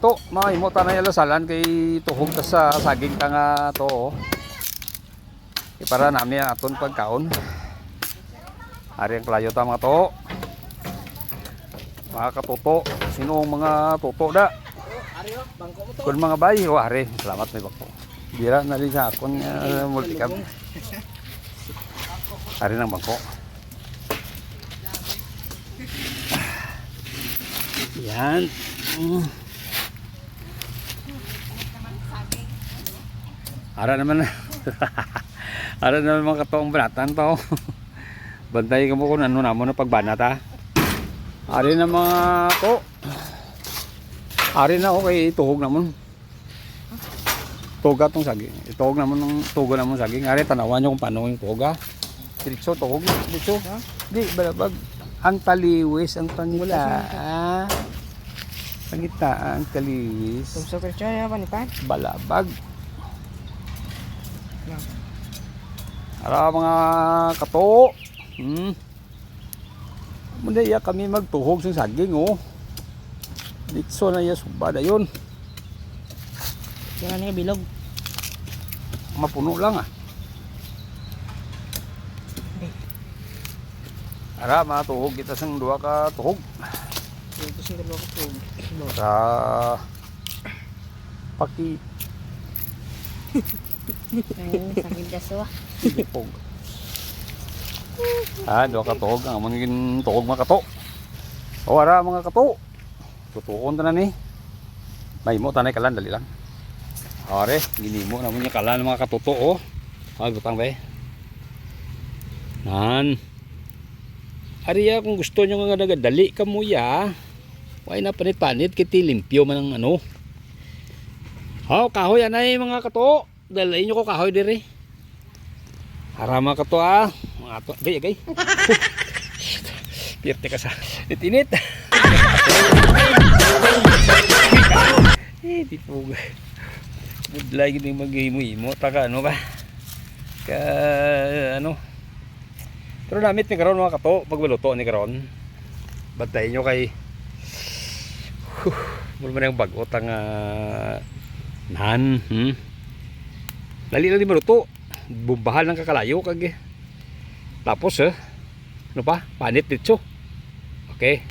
kato, mahimo tanay alasalan kay tuhog ta sa saging ka nga to. Oh. Para nami ang aton pagkaon. Ari ang klayo ta mga to. Mga katuto, sino ang mga tuto da? Kun mga bay, oh ari, salamat may bako. Bira na rin sa akon multicam. Ari ng bangko. Yan. Ara naman. Ara naman mga katoong banatan to. Bantay ka mo kung ano na mo na pagbanat ha. Ari na mga to. Ari na okay, tuhog naman. Tuga tong saging. Ituhog naman ng tuga naman saging. Ari tanawan nyo kung paano yung tuga. Diretso tuhog. Diretso. Di balabag. Ang taliwis, ang pangita. Pangita, ang taliwis. Tumso ko siya ba ni Pat? Balabag. Ara mga kato. Muna iya kami magtuhog sa saging oh. Ditso na iya subada yun. Kaya niya bilog. Mapuno lang ah. Ara matuhog kita sang dua ka tuhog. Ito sing dalawa ko po. Sa paki Sakit kaso. tuhog. Dua ka tuhog ang amon tuhog mga kato. O ara mga kato. Tutuon ta na ni. Mahimo tanay kalan dali lang. Are, ginimo naman yung kalan mga katuto oh. Gutang ba eh. Nan. Ariya kung gusto nyo nga nagadali ka mo ya. Why na panit-panit kiti limpyo man ang ano. Kahoy anay mga kato. Dalayin nyo ko kahoy diri. Ara mga kato ah. Mga kato. Gay. Pirte ka sa itinit. Di po. Budlay gini maghimo-himo taka ano ba? Ka ano. Pero namit ni karon mga kato pagbaluto ni karon. Bantayin nyo kay mula man yung bagot ang nan. Dali lang di maluto. Bumbahal ng kakalayo kag. Tapos ano pa? Panit dito. Okay.